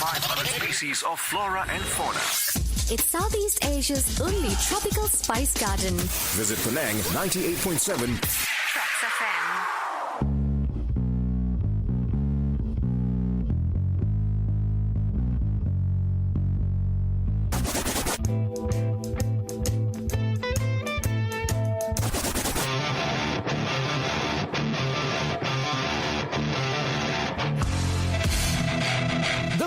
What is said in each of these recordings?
500 species of flora and fauna. It's Southeast Asia's only tropical spice garden. Visit Penang 98.7 TRAXXfm.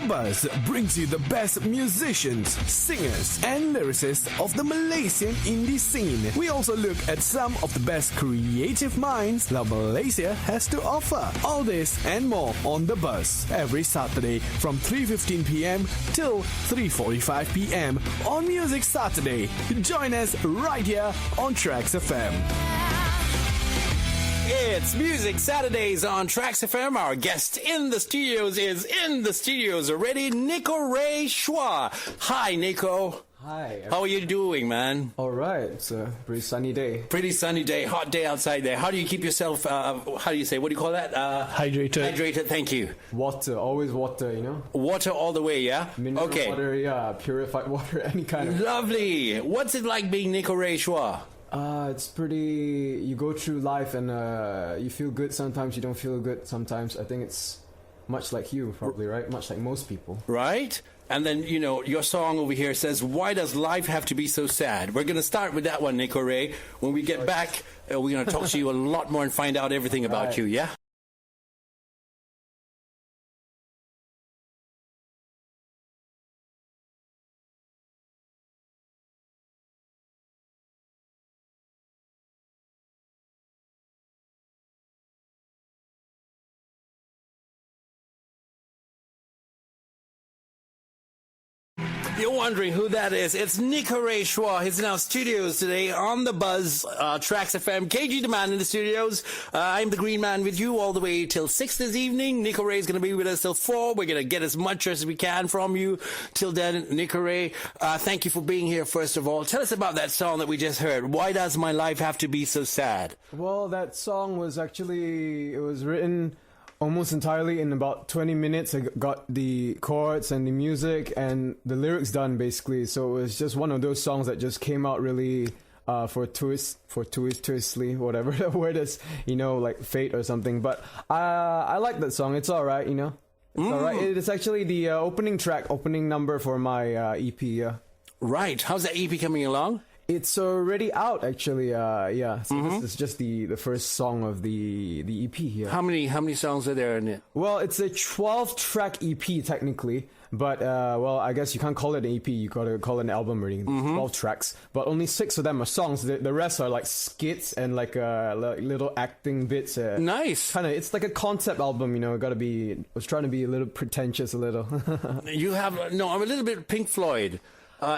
Buzz brings you the best musicians, singers, and lyricists of the Malaysian indie scene. We also look at some of the best creative minds that Malaysia has to offer. All this and more on The Buzz every Saturday from 3:15 p.m. till 3:45 p.m. on Music Saturday. Join us right here on TRAXXfm. It's Music Saturdays on TRAXXfm. Our guest in the studios is in the studios already, Niko Shua. Hi, Niko. Hi. How are you doing, man? All right. It's a pretty sunny day. Pretty sunny day, hot day outside there. How do you keep yourself, how do you say, what do you call that? Hydrated. Hydrated, thank you. Water, always water, you know? Water all the way, yeah? Mineral water, yeah, purified water, any kind of... Lovely. What's it like being Niko Shua? It's pretty... You go through life and you feel good sometimes, you don't feel good sometimes. I think it's much like you, probably, right? Much like most people. Right? And then, you know, your song over here says, why does life have to be so sad? We're going to start with that one, Niko Ray. When we get back, we're going to talk to you a lot more and find out everything about you, yeah? You're wondering who that is. It's Niko Shua. He's in our studios today on The Buzz, TRAXXfm. KG the Man in the studios. I'm the Greenman with you all the way till 6 this evening. Niko Ray is going to be with us till 4. We're going to get as much as we can from you. Till then, Niko Ray, thank you for being here, first of all. Tell us about that song that we just heard. Why does my life have to be so sad? Well, that song was actually... It was written... almost entirely in about 20 minutes. I got the chords and the music and the lyrics done, basically. So it was just one of those songs that just came out really fortuitously, whatever the word is, you know, like fate or something. But I like that song. It's all right, you know. It's all right. It's actually the opening number for my EP. Yeah. Right. How's that EP coming along? It's already out, actually. Yeah. So this is just the first song of the EP here. How many songs are there in it? Well, it's a 12-track EP technically, but well, I guess you can't call it an EP. You gotta call it an album, really. 12 tracks, but only 6 of them are songs. The rest are like skits and like little acting bits. Nice. Kind of. It's like a concept album, you know. I was trying to be a little pretentious, a little. I'm a little bit Pink Floyd.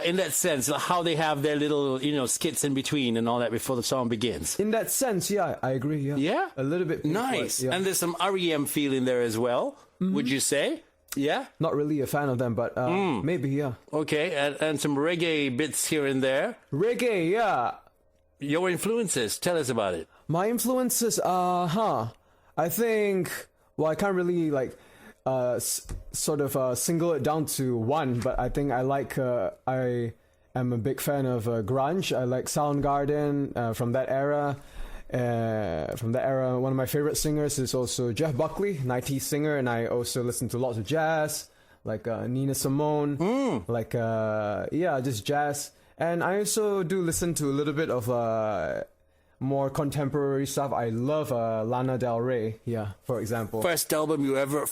In that sense, how they have their little, you know, skits in between and all that before the song begins. In that sense, yeah, I agree. Yeah, yeah, a little bit. Nice, yeah. And there's some REM feel in there as well. Would you say? Yeah. Not really a fan of them, but maybe, yeah. Okay, and some reggae bits here and there. Reggae, yeah. Your influences, tell us about it. My influences, I think. Well, I can't really like. Sort of single it down to one, but I think I am a big fan of grunge. I like Soundgarden from that era. One of my favorite singers is also Jeff Buckley, 90s singer, and I also listen to lots of jazz, like Nina Simone, like just jazz. And I also do listen to a little bit of more contemporary stuff. I love Lana Del Rey, for example. First album you ever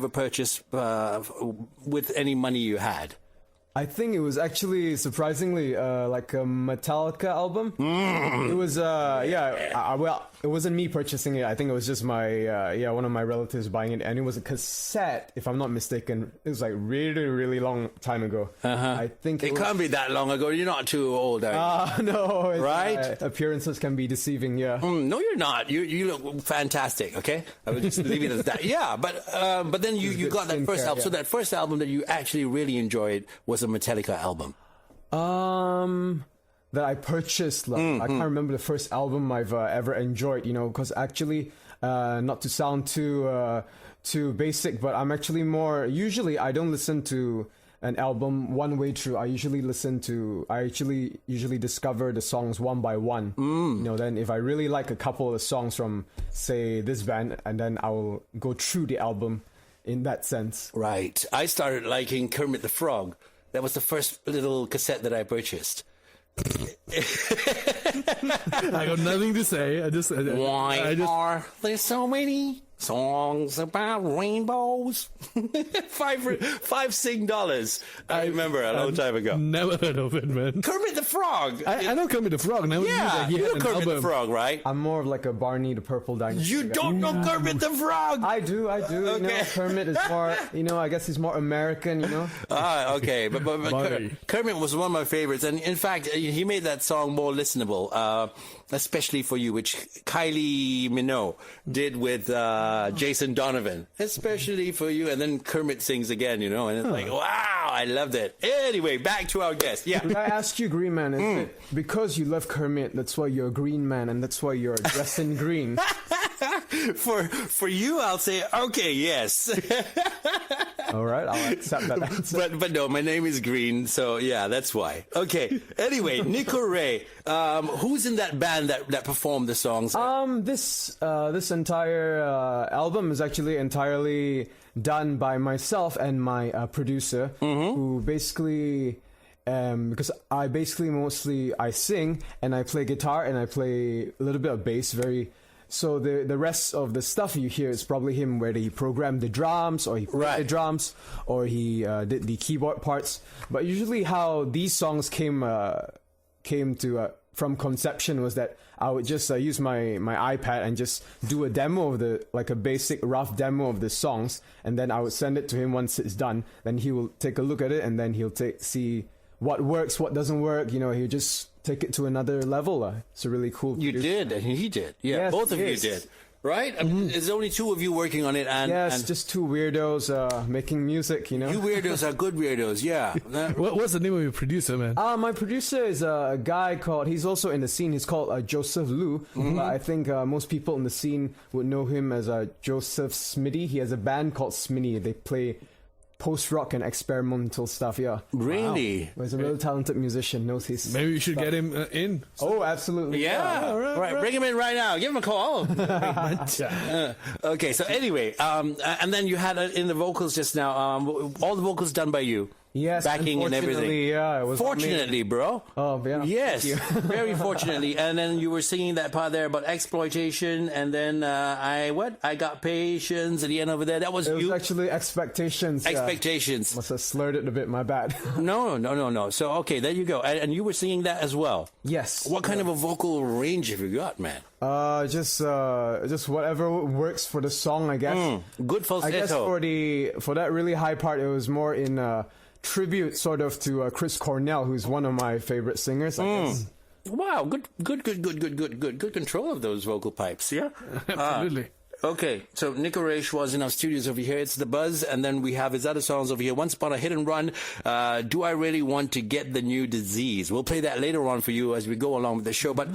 purchased with any money you had? I think it was actually surprisingly like a Metallica album. It was well, it wasn't me purchasing it. I think it was just my one of my relatives buying it, and it was a cassette, if I'm not mistaken. It was like really, really long time ago. I think it can't be that long ago. You're not too old, are you? No, right? Appearances can be deceiving. Yeah. No, you're not. You look fantastic. Okay, I would just leave it as that. Yeah, but then you got that first album. Yeah. So that first album that you actually really enjoyed was a Metallica album. That I purchased. Like, I can't remember the first album I've ever enjoyed. You know, because actually, not to sound too too basic, but I'm actually more. Usually, I don't listen to an album one way through. I usually usually discover the songs one by one. Then if I really like a couple of songs from, say, this band, and then I will go through the album in that sense. Right. I started liking Kermit the Frog. That was the first little cassette that I purchased. I got nothing to say. Why are there so many songs about rainbows? five Sing dollars. I remember a long time ago. Never heard of it, man. Kermit the Frog. I know Kermit the Frog. Never knew that he you had know an Kermit album. the Frog, right? I'm more of like a Barney the Purple Dinosaur. You don't know Kermit the Frog? I do. Okay. Kermit is more, I guess he's more American, Okay. But Kermit was one of my favorites. And in fact, he made that song more listenable, especially for you, which Kylie Minogue did with Jason Donovan. Especially for you. And then Kermit sings again, and it's like, wow, I loved it. Anyway, back to our guest. Yeah. Did I ask you, Greenman, is it because you love Kermit, that's why you're a green man, and that's why you're dressed in green? For you, I'll say, okay, yes. All right, I'll accept that answer. But no, my name is Green, so yeah, that's why. Okay. Anyway, Niko Ray, who's in that band that performed the songs? This entire album is actually entirely done by myself and my producer, who basically. Because I sing and I play guitar and I play a little bit of bass. So the rest of the stuff you hear is probably him, whether he programmed the drums or he played the drums or he did the keyboard parts. But usually how these songs came to from conception was that I would just use my iPad and just do a demo of a basic rough demo of the songs, and then I would send it to him once it's done. Then he will take a look at it and then he'll see what works, what doesn't work. He'll just take it to another level. It's a really cool. You did, and he did. Yeah, yes, both of you did. Right? I mean, there's only two of you working on it. And just two weirdos making music, You weirdos are good weirdos, yeah. What's the name of your producer, man? My producer is a guy he's also in the scene, he's called Joseph Liu. But I think most people in the scene would know him as Joseph Smitty. He has a band called Smitty. They play post-rock and experimental stuff, yeah. Really? Wow. He's a really talented musician, knows his Maybe you should stuff. get him in. Oh, absolutely. Yeah. All right. Bring him in right now. Give him a call. Okay, so anyway, and then you had in the vocals just now, all the vocals done by you. Yes, backing and everything. Yeah, it was fortunately, amazing. Bro. Oh, yeah. Yes, very fortunately. And then you were singing that part there about exploitation, and then I got patience at the end over there. That was it you. was actually expectations. Expectations. Must have slurred it a bit. My bad. No. So okay, there you go. And you were singing that as well. Yes. What kind of a vocal range have you got, man? Just whatever works for the song, I guess. Good falsetto. I guess for that really high part, it was more in tribute sort of to Chris Cornell, who's one of my favorite singers, I guess. Wow, good control of those vocal pipes, yeah? Absolutely. Okay, so Niko Ray Shua is in our studios over here. It's The Buzz, and then we have his other songs over here. Once Upon a Hit and Run, Do I Really Want to Get the New Disease? We'll play that later on for you as we go along with the show. But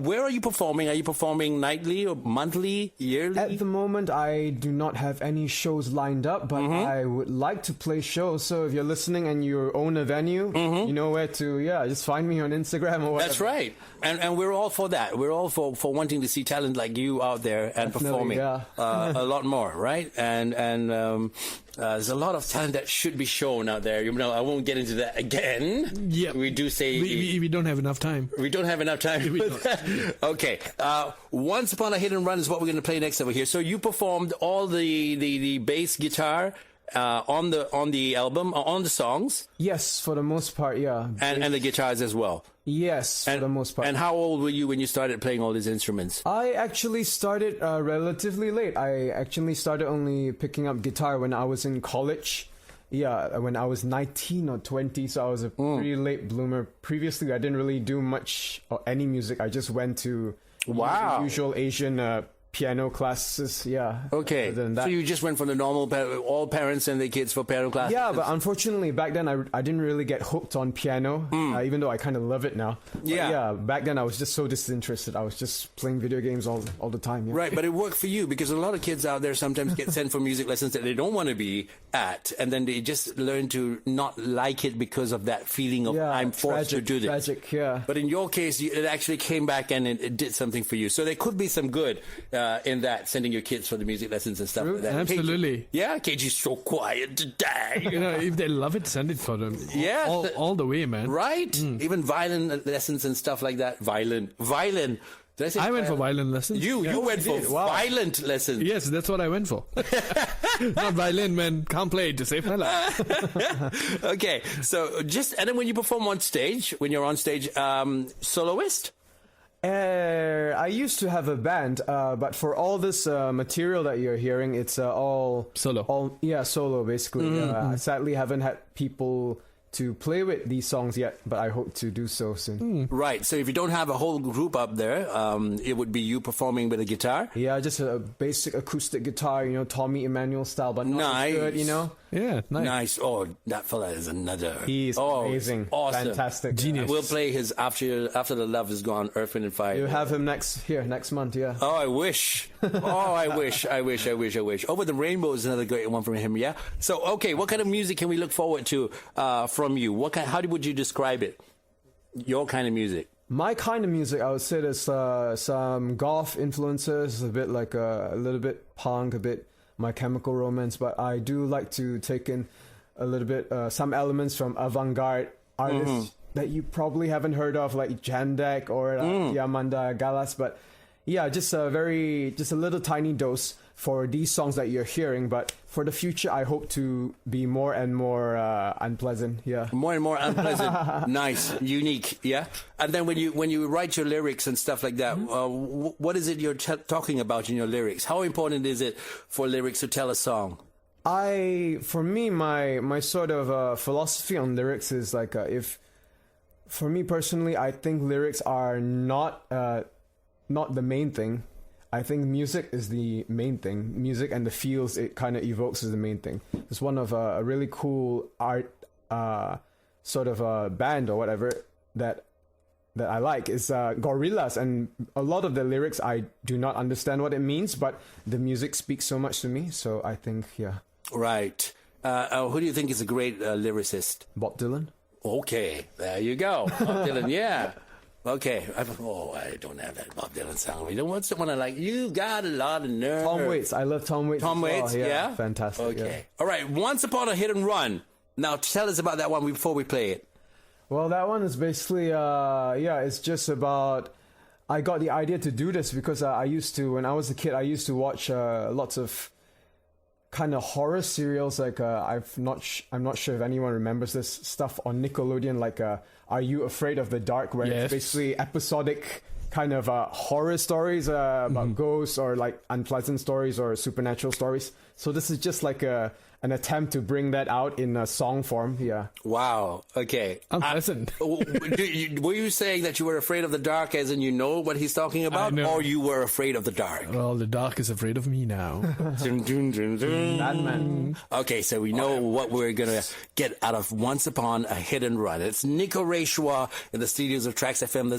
where are you performing? Are you performing nightly or monthly, yearly? At the moment, I do not have any shows lined up, but I would like to play shows. So if you're listening and you own a venue, you know where to, just find me on Instagram or whatever. That's right. And we're all for that. We're all for wanting to see talent like you out there and performing. Yeah. A lot more, right? And there's a lot of talent that should be shown out there. I won't get into that again. Yeah, we do say we don't have enough time. We don't have enough time. Okay. Once Upon a Hit and Run is what we're going to play next over here. So you performed all the bass guitar on the album, on the songs. Yes, for the most part, yeah. And the guitars as well. Yes, for the most part. And how old were you when you started playing all these instruments? I actually started relatively late. I actually started only picking up guitar when I was in college. Yeah, when I was 19 or 20, so I was a pretty late bloomer. Previously, I didn't really do much or any music. I just went to usual Asian piano classes. Yeah. Okay. Other than that. So you just went from the normal, all parents and their kids for piano classes? Yeah, but unfortunately back then I didn't really get hooked on piano, even though I kind of love it now. But Yeah. back then I was just so disinterested. I was just playing video games all the time. Yeah. Right, but it worked for you because a lot of kids out there sometimes get sent for music lessons that they don't want to be at, and then they just learn to not like it because of that feeling of I'm forced to do this. Tragic, yeah. But in your case, it actually came back and it did something for you. So there could be some good in that, sending your kids for the music lessons and stuff like that. Absolutely. Yeah, KG's so quiet today. If they love it, send it for them. Yeah. All the way, man. Right? Even violin lessons and stuff like that. Violin. Did I say I went for violin lessons. You went for violent lessons. Yes, that's what I went for. Not violin, man. Can't play it to save my life. Okay, so and then when you perform on stage, when you're on stage, soloist? I used to have a band, but for all this material that you're hearing, it's all Solo. Solo basically. I sadly haven't had people to play with these songs yet, but I hope to do so soon. Right, so if you don't have a whole group up there, it would be you performing with a guitar? Yeah, just a basic acoustic guitar, Tommy Emmanuel style, but not as good, Yeah, nice. Nice. Oh, that fella is another. He's amazing. Awesome. Fantastic. Genius. We'll play his After the Love Is Gone, Earth, Wind and Fire. You have him next month, yeah. Oh, I wish. I wish. Over the Rainbow is another great one from him, yeah? So, okay, what kind of music can we look forward to from you? How would you describe it? Your kind of music? My kind of music, I would say there's some goth influences, a bit like a little bit punk, a bit My Chemical Romance, but I do like to take in a little bit some elements from avant-garde artists that you probably haven't heard of, like Jandek or Yamanda Galas, but yeah, just a little tiny dose for these songs that you're hearing, but for the future I hope to be more and more unpleasant. Yeah, more and more unpleasant. Nice, unique. Yeah. And then when you write your lyrics and stuff like that, what is it you're talking about in your lyrics? How important is it for lyrics to tell a song? For me, my sort of philosophy on lyrics is like for me personally, I think lyrics are not the main thing. I think music is the main thing. Music and the feels it kind of evokes is the main thing. It's one of a really cool art sort of a band or whatever that I like is Gorillaz, and a lot of the lyrics I do not understand what it means, but the music speaks so much to me. So I think Right. Who do you think is a great lyricist? Bob Dylan. Okay, there you go. Bob Dylan, yeah. Okay. I don't have that Bob Dylan song. You don't want someone like, you got a lot of nerve. Tom Waits. I love Tom Waits. Tom Waits, yeah? Fantastic. Okay. Yeah. All right. Once Upon a Hit and Run. Now tell us about that one before we play it. Well, that one is basically, it's just about, I got the idea to do this because when I was a kid, I used to watch lots of kind of horror serials, like I'm not sure if anyone remembers this stuff on Nickelodeon, like Are You Afraid of the Dark, where it's basically episodic kind of horror stories about ghosts or like unpleasant stories or supernatural stories. So this is just like an attempt to bring that out in a song form. Yeah. Wow. Okay. Unpleasant. Were you saying that you were afraid of the dark as in you know what he's talking about, or you were afraid of the dark? Well, the dark is afraid of me now. Dun, dun, dun, dun. Batman. Okay, so we know what we're going to get out of Once Upon a Hit and Run. It's Niko Shua in the studios of TRAXXfm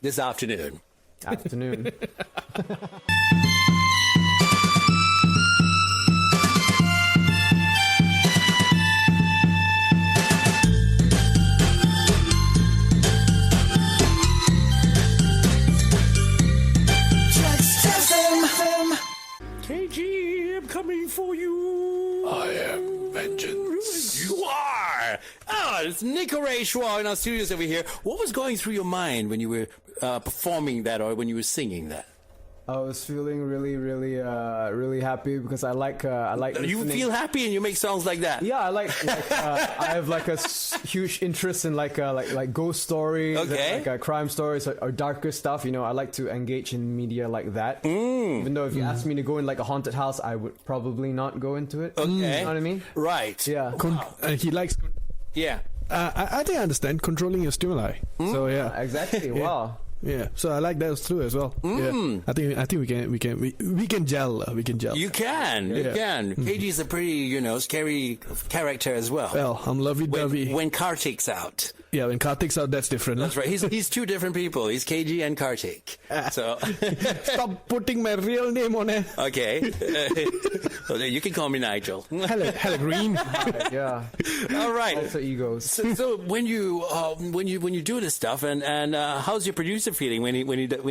this afternoon. KG, I'm coming for you. I am vengeance. You are. It's Niko Shua in our studios over here. What was going through your mind when you were performing that, or when you were singing that? I was feeling really, really, really happy because I like listening. You feel happy and you make songs like that. Yeah, I have like a huge interest in like ghost stories, okay, like crime stories or darker stuff. I like to engage in media like that. Even though if you asked me to go in like a haunted house, I would probably not go into it. Okay, you know what I mean? Right. Yeah. He likes. Yeah. I think I understand controlling your stimuli. So yeah. Exactly. Wow. Yeah, so I like those too as well. Yeah, I think we can gel. We can gel. You can. KG is a pretty, scary character as well. Well, I'm lovey-dovey. When Kartik's out. Yeah, when Kartik's out, that's different. That's right. He's two different people. He's KG and Kartik. So Stop putting my real name on it. Okay. So you can call me Nigel. Hello, Green. Yeah. All right. Lots of egos. So when you do this stuff, and how's your producer feeling when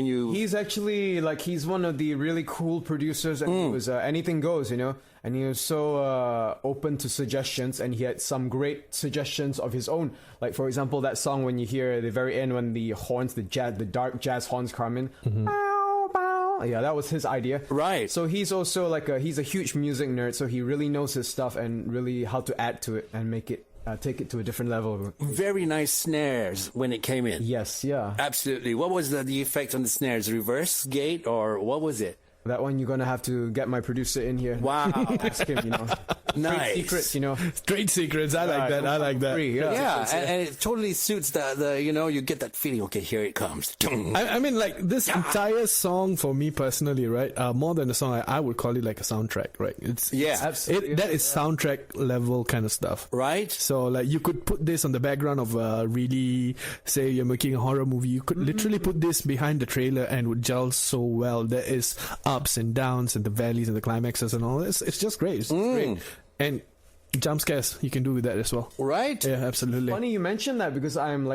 you? He's actually he's one of the really cool producers, and he was anything goes, and he was so open to suggestions, and he had some great suggestions of his own. Like for example, that song when you hear at the very end when the horns, the dark jazz horns come in. Bow, bow. Yeah, that was his idea. Right. So he's also he's a huge music nerd, so he really knows his stuff and really how to add to it and make it. Take it to a different level. Very nice snares when it came in. Yes, yeah. Absolutely. What was the effect on the snares? Reverse gate or what was it? That one you're gonna have to get my producer in here. Wow. Ask him, Nice. Secrets, Trade secrets. I like that. I like that. Free, Yeah, and it totally suits the you get that feeling. Okay, here it comes. I mean, like this entire song for me personally, right? More than a song, I would call it like a soundtrack, right? Absolutely. That is soundtrack level kind of stuff, right? So like you could put this on the background of really, say you're making a horror movie. You could literally put this behind the trailer and would gel so well. There is ups and downs and the valleys and the climaxes and all this. It's just great. It's great. And jump scares you can do with that as well. Right? Yeah, absolutely. Funny you mentioned that because I'm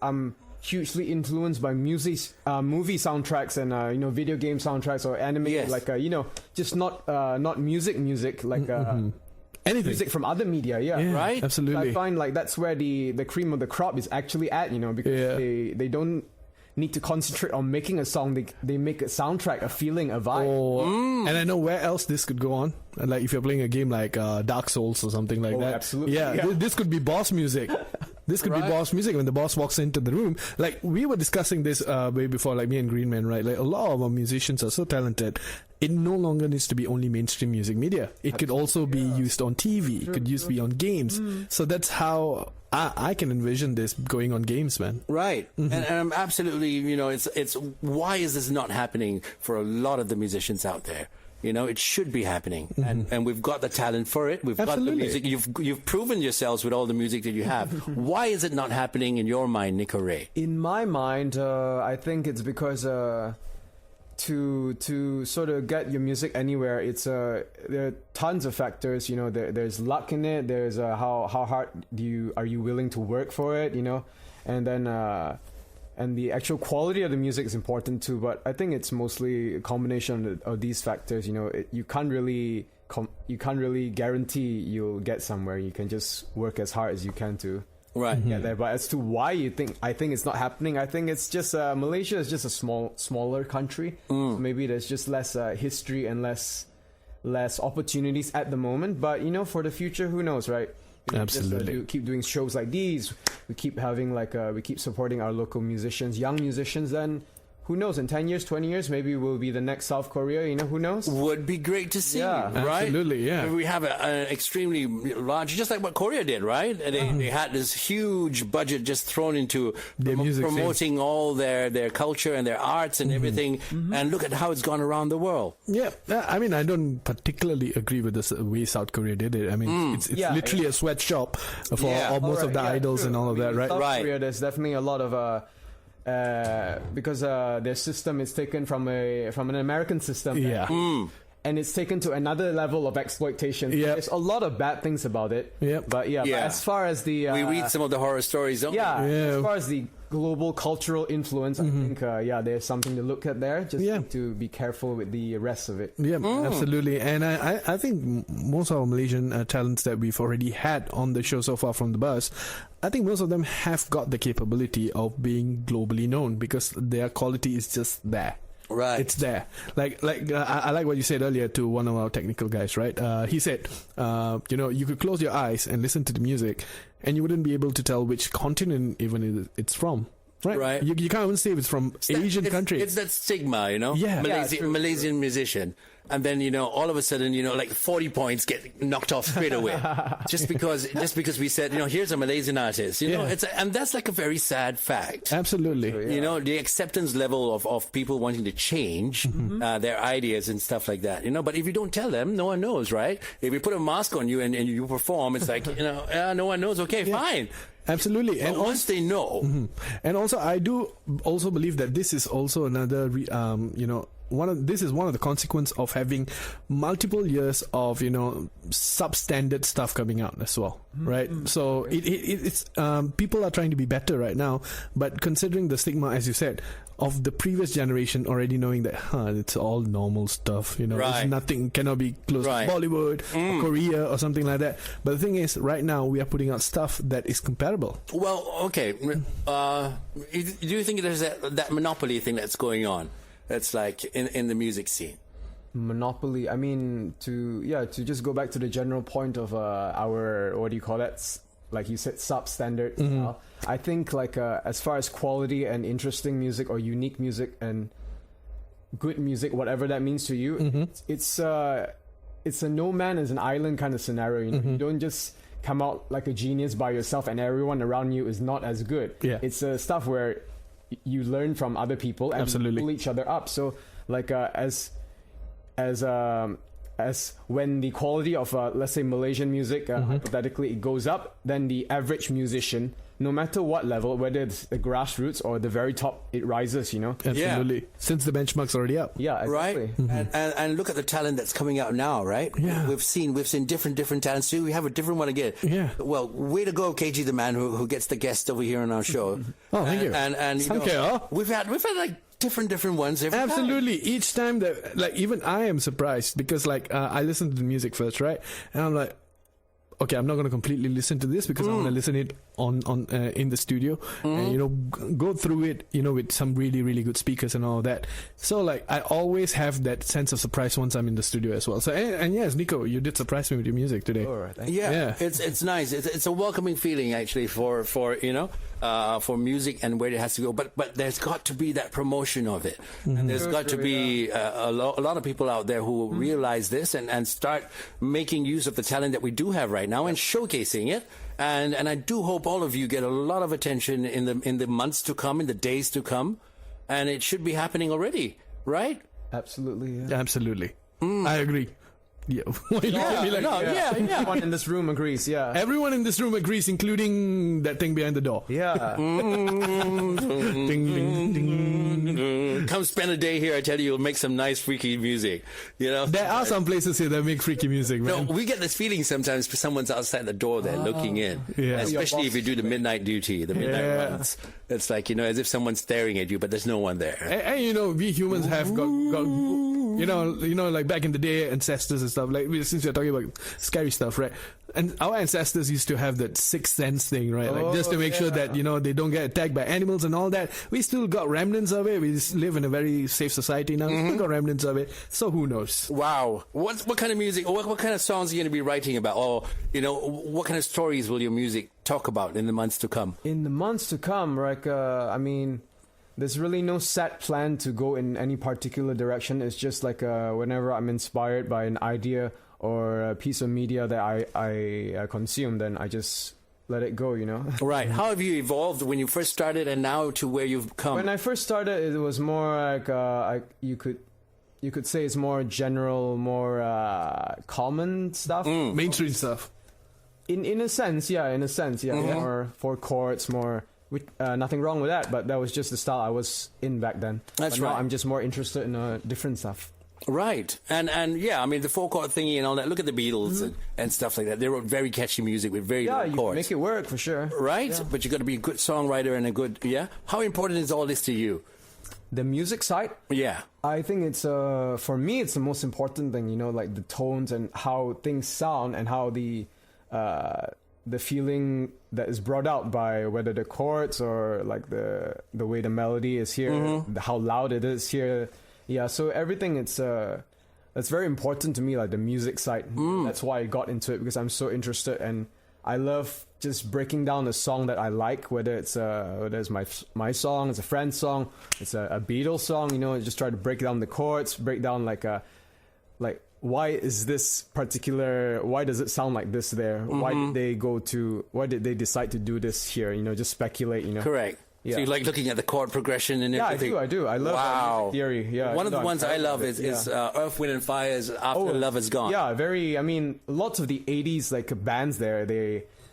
I'm hugely influenced by movie soundtracks and video game soundtracks or anime. Yes. Just not music Anything. music from other media. Yeah. Right? Absolutely. I find that's where the cream of the crop is actually at. Because they don't need to concentrate on making a song. They make a soundtrack, a feeling, a vibe. And I know where else this could go on. Like if you're playing a game like Dark Souls or something like that. Absolutely. Yeah. This could be boss music. This could be boss music when the boss walks into the room. Like we were discussing this way before, like me and Greenman, right? Like a lot of our musicians are so talented. It no longer needs to be only mainstream music media. It could also be used on TV. It could be on games. So that's how I can envision this going on games, man. Right. And I'm absolutely, it's why is this not happening for a lot of the musicians out there? It should be happening, and we've got the talent for it. We've got the music. You've proven yourselves with all the music that you have. Why is it not happening in your mind, Niko Ray? In my mind, I think it's because to sort of get your music anywhere, there are tons of factors. There's luck in it. There's how hard are you willing to work for it? And then. And the actual quality of the music is important too, but I think it's mostly a combination of these factors. You can't really guarantee you'll get somewhere. You can just work as hard as you can to get there. But as to why I think it's not happening, I think it's just Malaysia is just a smaller country. So maybe there's just less history and less opportunities at the moment. But for the future, who knows, right? Absolutely. Just, keep doing shows like these. We keep having we keep supporting our local musicians, young musicians. Then who knows? In 10 years, 20 years, maybe we'll be the next South Korea. Who knows? Would be great to see. Yeah, right? Absolutely. Yeah. We have an extremely large, just like what Korea did, right? They had this huge budget just thrown into their music promoting all their culture and their arts and everything. And look at how it's gone around the world. Yeah, I mean, I don't particularly agree with the way South Korea did it. I mean, it's literally a sweatshop for most of the idols true. and all of that, right? South Korea, there's definitely a lot of because their system is taken from an American system. Yeah. And it's taken to another level of exploitation. Yep. There's a lot of bad things about it. Yep. But but as far as the we read some of the horror stories, don't we? As far as the global cultural influence, I think there's something to look at there. Just need to be careful with the rest of it. Yeah, absolutely. And I think most of our Malaysian talents that we've already had on the show so far from the bus, I think most of them have got the capability of being globally known because their quality is just there. Right. It's there. I like what you said earlier to one of our technical guys, right? He said, you could close your eyes and listen to the music and you wouldn't be able to tell which continent even it's from. right? Right. You can't even say it's from Asian country. It's that stigma, you know? Yeah. Malaysian musician. And then, all of a sudden, like 40 points get knocked off straight away. just because we said, here's a Malaysian artist. And that's like a very sad fact. Absolutely. The acceptance level of people wanting to change their ideas and stuff like that. But if you don't tell them, no one knows, right? If you put a mask on you and you perform, it's like, no one knows. Okay, fine. Absolutely. And once they know. And also, I do also believe that this is also another, this is one of the consequence of having multiple years of substandard stuff coming out as well, right? So it's people are trying to be better right now, but considering the stigma, as you said, of the previous generation already knowing that it's all normal stuff, Right. It's nothing cannot be close to Bollywood or Korea or something like that. But the thing is, right now we are putting out stuff that is comparable. Well, okay. Do you think there's that monopoly thing that's going on? That's like in the music scene. Monopoly. I mean, to just go back to the general point of our, what do you call that? Like you said, substandard style. I think as far as quality and interesting music or unique music and good music, whatever that means to you, it's a no man is an island kind of scenario. You don't just come out like a genius by yourself and everyone around you is not as good. Yeah. It's stuff where you learn from other people and Absolutely. pull each other up. So as when the quality of let's say Malaysian music hypothetically it goes up, then the average musician, no matter what level, whether it's the grassroots or the very top, it rises. Absolutely. Yeah. Since the benchmark's already up. Yeah, exactly. Right. And look at the talent that's coming out now, right? Yeah. We've seen different talents too. We have a different one again. Yeah. Well, way to go, KG the man who gets the guest over here on our show. Oh, thank you. And Thank you. we've had like different ones every time. Absolutely. Each time that, even I am surprised because I listen to the music first, right? And I'm like, okay, I'm not going to completely listen to this because I want to listen it on in the studio and go through it with some really really good speakers and all that. So I always have that sense of surprise once I'm in the studio as well. So and yes, Niko, you did surprise me with your music today. All right, Yeah. It's nice. It's a welcoming feeling actually for music and where it has to go. But there's got to be that promotion of it, and there's got to be a lot of people out there who will realize this and start making use of the talent that we do have right now and showcasing it. And I do hope all of you get a lot of attention in the months to come, in the days to come, and it should be happening already, right? Absolutely. Yeah. Absolutely. I agree. Yeah. Everyone in this room agrees. Yeah. Everyone in this room agrees, including that thing behind the door. Yeah. Ding, ding, ding. Come spend a day here. I tell you, you'll make some nice freaky music. There are some places here that make freaky music, man. No, we get this feeling sometimes someone's outside the door there looking in. Yeah. Especially if you do the midnight duty, the midnight runs. It's like, as if someone's staring at you, but there's no one there. And we humans have got like back in the day, ancestors and stuff, since we're talking about scary stuff, right? And our ancestors used to have that sixth sense thing, right? Just to make sure that, they don't get attacked by animals and all that. We still got remnants of it. We just live in a very safe society now. We still got remnants of it. So who knows? Wow. What kind of music, or what kind of songs are you going to be writing about? Or, what kind of stories will your music talk about in the months to come? In the months to come, there's really no set plan to go in any particular direction. It's just whenever I'm inspired by an idea or a piece of media that I consume, then I just let it go, Right. How have you evolved when you first started and now to where you've come? When I first started, it was more you could say it's more general, more common stuff. Mainstream stuff. In a sense, yeah. More four chords, more. Nothing wrong with that, but that was just the style I was in back then. That's but right. Now I'm just more interested in different stuff. Right. And yeah, I mean, the four-chord thingy and all that. Look at the Beatles and stuff like that. They wrote very catchy music with very low you chords. make it work for sure. Right? Yeah. But you got to be a good songwriter and a good, How important is all this to you? The music side? Yeah. I think it's, for me, it's the most important thing, like the tones and how things sound and how the feeling that is brought out by whether the chords or the way the melody is here, how loud it is here. Yeah, so everything it's very important to me, like the music side. That's why I got into it, because I'm so interested, and I love just breaking down a song that I like, whether it's my song, it's a friend's song, it's a Beatles song. You know, just try to break down the chords, break down like why is this particular? Why does it sound like this there? Why did they decide to do this here? You know, just speculate. You know, Correct. Yeah. So you like looking at the chord progression and everything? I do. I love theory. Yeah. One of the ones I love is Earth, Wind and Fire's After Love Is Gone. Yeah, I mean, lots of the 80s like bands there,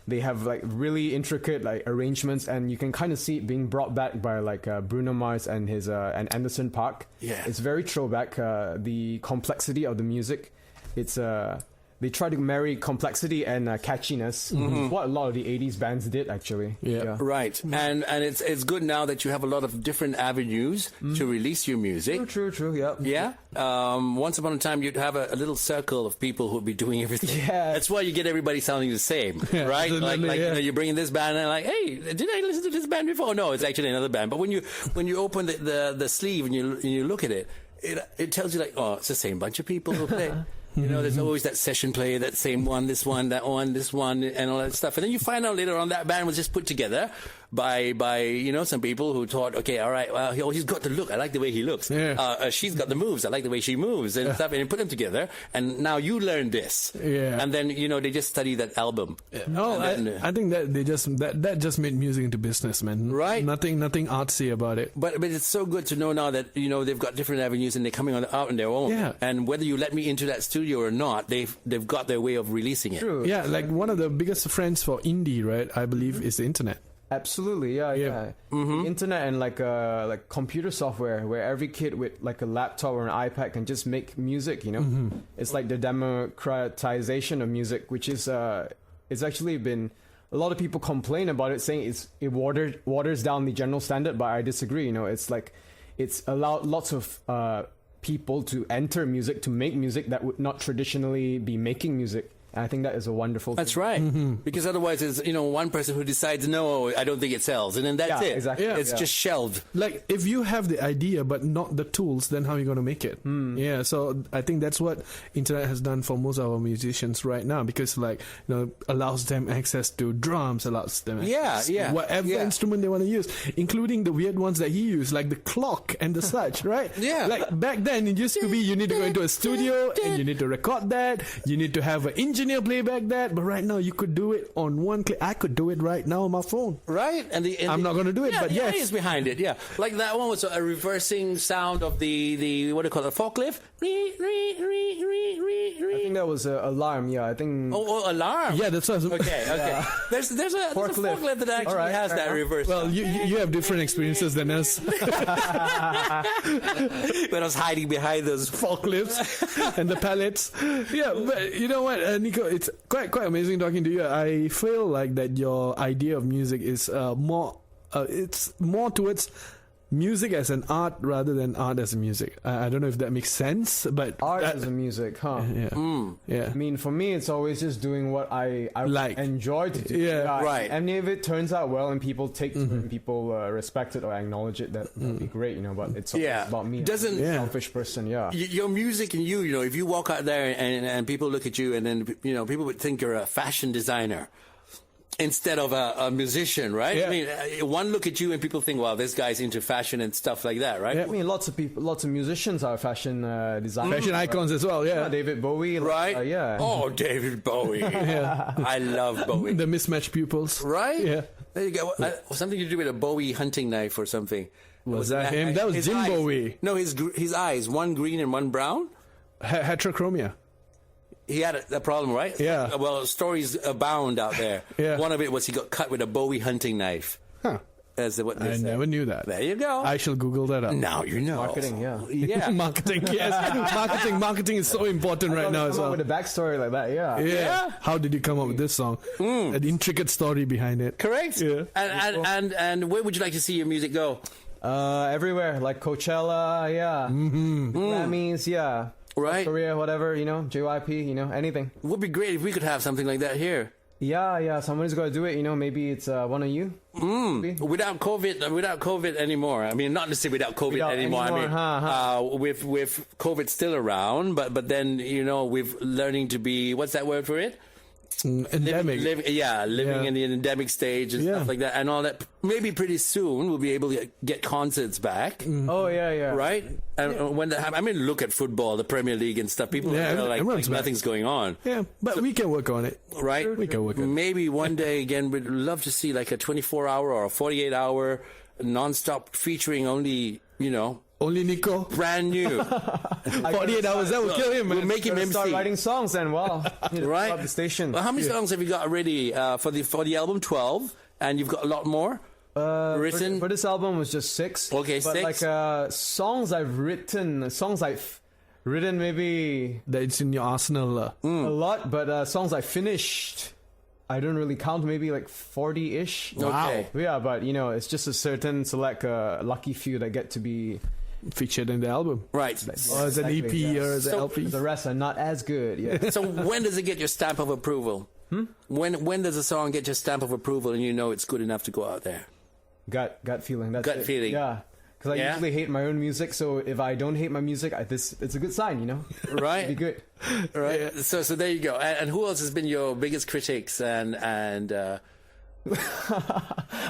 they have like really intricate like arrangements, and you can kind of see it being brought back by like Bruno Mars and his and Anderson .Paak. Yeah. It's very throwback. The complexity of the music. It's they try to marry complexity and catchiness. What a lot of the 80s bands did, actually. Yeah. Right. And it's good now that you have a lot of different avenues to release your music. True, yeah. Yeah. Once upon a time, you'd have a little circle of people who'd be doing everything. Yeah. That's why you get everybody sounding the same, Yeah, right? absolutely, Like yeah. you know, you bring in this band and like, hey, did I listen to this band before? No, it's actually another band. But when you open the sleeve and you look at it, it tells you like, oh, it's the same bunch of people who play. You know, there's always that session player, that same one, this one, that one, this one, and all that stuff. And then you find out later on that band was just put together by some people who thought, okay, all right, well, he's got the look. I like the way he looks. Yeah. She's got the moves. I like the way she moves and stuff. And you put them together, and now you learn this. Yeah. And then they just study that album. No, And then, I think that that just made music into business, man. Right. Nothing artsy about it. But it's so good to know now that they've got different avenues and they're coming out on their own. Yeah. And whether you let me into that studio or not, they've got their way of releasing it. True. Yeah, like one of the biggest friends for indie, right? I believe is the internet. Absolutely, yeah. The internet and like computer software, where every kid with like a laptop or an iPad can just make music. You know, it's like the democratization of music, which is it's actually been a lot of people complain about it, saying it waters down the general standard, but I disagree. You know, it's like it's allowed lots of people to enter music, to make music that would not traditionally be making music. And I think that is a wonderful That's thing. right. Because otherwise it's, one person who decides, no, I don't think it sells. And then that's Yeah, it. exactly. Yeah. It's just shelved. Like if you have the idea but not the tools, then how are you going to make it? Yeah, so I think that's what internet has done for most of our musicians right now, because allows them access to drums, allows them access to whatever instrument they want to use, including the weird ones that he used, like the clock and the such, right? Yeah. Like back then it used to be you need to go into a studio and you need to record that, you need to have an engineer playback that, but right now you could do it on one click. I could do it right now on my phone. Right? And I'm not going to do it, but the yes. ideas behind it, yeah. Like that one was a reversing sound of the what do you call it, forklift? I think that was an alarm. Yeah, I think. Oh, alarm. Yeah, that's what. Okay. Yeah. There's a forklift that actually has that reverse. Well, you have different experiences than us. When I was hiding behind those Forklifts and the pallets. Yeah, but you know what, Niko, it's quite amazing talking to you. I feel like that your idea of music is it's more towards music as an art rather than art as a music. I don't know if that makes sense, but Art as a music, huh? Yeah. I mean, for me, it's always just doing what I Like. enjoy to do. Yeah. Right. And if it turns out well and people take to it and people respect it or acknowledge it, that would be great, But it's always about me. Doesn't- I'm a selfish person, Your music and if you walk out there and people look at you and then, people would think you're a fashion designer instead of a musician, right? Yeah. I mean, one look at you and people think, wow, this guy's into fashion and stuff like that, right? I mean, lots of musicians are fashion designers. fashion icons as well. Yeah, David Bowie, Right? yeah. Oh, David Bowie. I love Bowie. the mismatched pupils. Right? Yeah. There you go. Something to do with a Bowie hunting knife or something. Was that him? That was his Jim eyes. Bowie. No, his eyes, one green and one brown. Heterochromia. He had a problem, right? Yeah. Well, stories abound out there. Yeah. One of it was he got cut with a Bowie hunting knife. Huh. As what they I say. never knew that. There you go. I shall Google that up. Now you know. Marketing, yeah. Yeah. Marketing, yes. Marketing is so important right now as Come up well. with a backstory like that, yeah. Yeah. How did you come up with this song? An intricate story behind it. Correct. Yeah. And where would you like to see your music go? Everywhere, like Coachella, yeah. Grammys, yeah. Right. Korea, whatever, JYP, anything. It would be great if we could have something like that here. Yeah, somebody's got to do it, maybe it's one of you. Maybe. Without COVID anymore. I mean, not necessarily without COVID anymore. I mean, with COVID still around, but then we've learning to be, what's that word for it? endemic. living in the endemic stage and Yeah. stuff like that, and all that. Maybe pretty soon we'll be able to get concerts back, Oh yeah. right? And when that happens, I mean, look at football, the Premier League and stuff. People Yeah, are like everyone's back. nothing's going on, Yeah, but we can work on it. right? We can work on it. Maybe one day again, we'd love to see like a 24-hour or a 48-hour non-stop featuring only, Only Niko. brand new. 48 hours, that will kill him, man. We'll make him Gotta start MC. writing songs then. Well, Right. Start the station. Well, how many songs have you got already for the album? 12, and you've got a lot more written. For this album was just 6. Okay, but 6. like songs I've written, maybe That's in your arsenal. a lot, but songs I finished, I don't really count. Maybe like 40-ish. Okay. Yeah, but it's just a certain select lucky few that get to be. Featured in the album. Right. Or as an EP Exactly, yeah. or as an So- LP. The rest are not as good. Yeah. So when does it get your stamp of approval? When does a song get your stamp of approval and you know it's good enough to go out there? gut feeling. That's Gut it. feeling. Yeah. Because I Yeah? usually hate my own music, so if I don't hate my music, it's a good sign, Right. Be good. Right. So there you go. And who else has been your biggest critics and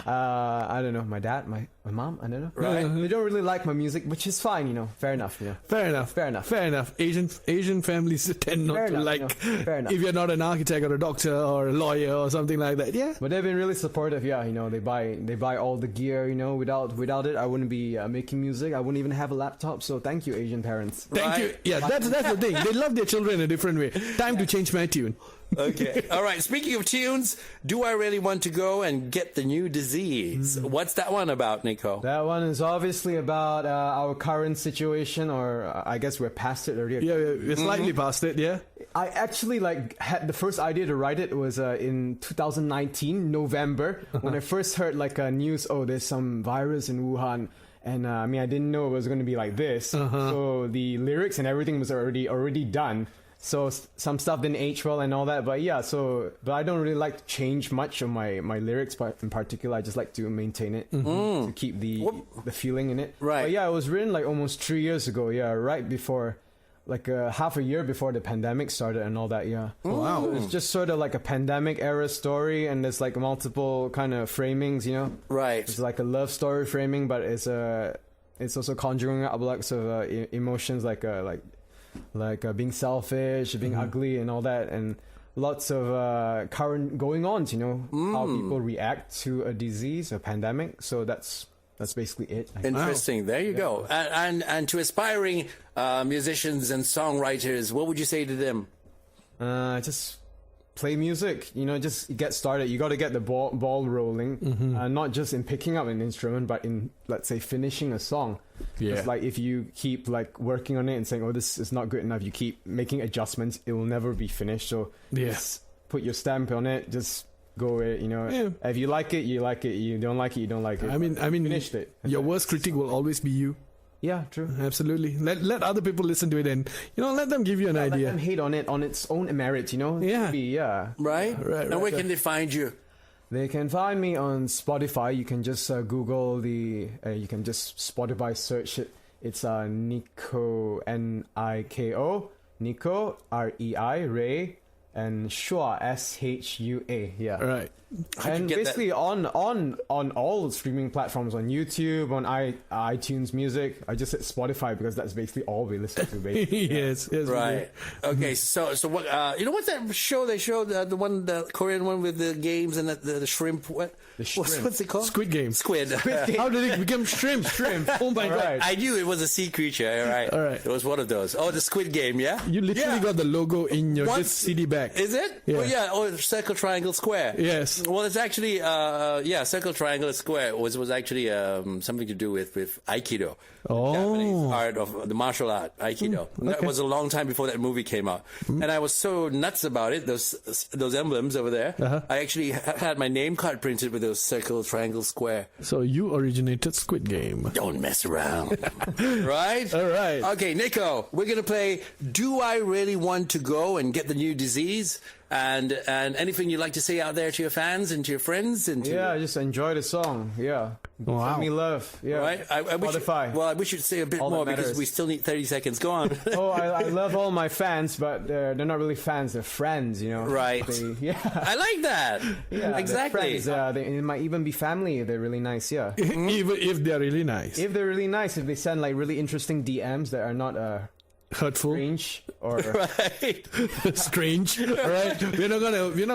I don't know. My dad, my mom. I don't know. Right. They don't really like my music, which is fine. Fair enough. Fair enough. Fair enough. Fair enough. Asian families tend not Fair to enough, like fair enough. if you're not an architect or a doctor or a lawyer or something like that. Yeah. But they've been really supportive. Yeah, they buy all the gear. Without it, I wouldn't be making music. I wouldn't even have a laptop. So thank you, Asian parents. Thank you. Right. Yeah, that's the thing. They love their children in a different way. Time to change my tune. Okay. All right. Speaking of tunes, do I really want to go and get the new disease? What's that one about, Niko? That one is obviously about our current situation, or I guess we're past it already. Yeah, we're slightly past it. Yeah. I actually had the first idea to write it was in 2019 November when I first heard news. Oh, there's some virus in Wuhan, and I didn't know it was going to be like this. So the lyrics and everything was already done. So some stuff didn't age well and all that, but yeah. But I don't really like to change much of my lyrics, but in particular, I just like to maintain it to keep the feeling in it. Right. But yeah, it was written almost 3 years ago. Yeah, right before. Half a year before the pandemic started and all that, yeah. Oh, wow. So it's just sort of like a pandemic era story, and there's multiple kind of framings, Right. It's like a love story framing, but it's also conjuring up lots of emotions like being selfish, being ugly, and all that, and lots of current going on, how people react to a disease, a pandemic. So that's basically it. I think. Interesting. There you go. And to aspiring musicians and songwriters, what would you say to them? Just play music, just get started. You got to get the ball rolling, not just in picking up an instrument, but in, let's say, finishing a song. Yeah. It's if you keep working on it and saying, oh, this is not good enough, you keep making adjustments, it will never be finished. So just put your stamp on it, just go with it, Yeah. If you like it, you like it. You don't like it, you don't like it. I mean, finished it. Your worst critic will always be you. Yeah, true. Absolutely. Let other people listen to it and let them give you an Let idea. them hate on it on its own merit, Yeah. Maybe, yeah. Right? Right, And where right. can they find you? They can find me on Spotify. You can just Google you can just Spotify search it. It's Niko, Niko, Niko, Rei, Ray, and Shua, Shua. Yeah. Right. And get that? basically on all streaming platforms, on YouTube, on iTunes Music. I just hit Spotify because that's basically all we listen to. Basically. yes. we Right. Okay. So what? What's that show they showed? The Korean one with the games and the shrimp. What? The shrimp. What's it called? do. Squid Game. Squid. How did it become shrimp? Oh my god. Right. I knew it was a sea creature. All right. All right. It was one of those. Oh, the Squid Game. Yeah. You literally got the logo in your What? just CD bag. Is it? Yeah. Oh yeah. Oh, circle, triangle, square. Yes. Well, it's actually circle, triangle, square was actually something to do with Aikido. Oh. Japanese art of the martial art Aikido. That was a long time before that movie came out, and I was so nuts about it. Those emblems over there. I actually had my name card printed with those circle, triangle, square. So you originated Squid Game. Don't mess around, right? All right. Okay, Niko, we're gonna play "Do I Really Want to Go and Get the New Disease." overseas. And anything you'd like to say out there to your fans and to your friends and to Yeah, just enjoy the song. Yeah. Wow. Send me love. Yeah. right? I wish Spotify. I wish you'd say a bit All that more because matters. we still need 30 seconds. Go on. Oh, I love all my fans, but they're not really fans. They're friends, you know. Right. Yeah. I like that. Yeah, they're exactly. friends. It might even be family. They're really nice. Yeah. Even if they're really nice. If they're really nice, if they send like really interesting DMs that are not Hurtful. strange or Right. Strange. All right. We're not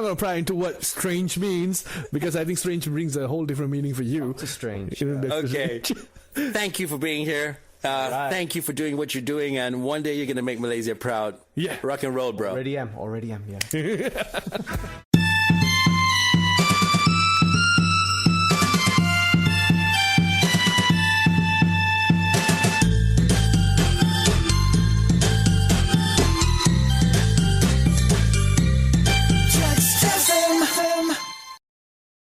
gonna pry into what strange means because I think strange brings a whole different meaning for you. just strange. Okay. Thank you for being here. Thank you for doing what you're doing, and one day you're gonna make Malaysia proud. Yeah. Rock and roll, bro. Already am. Yeah.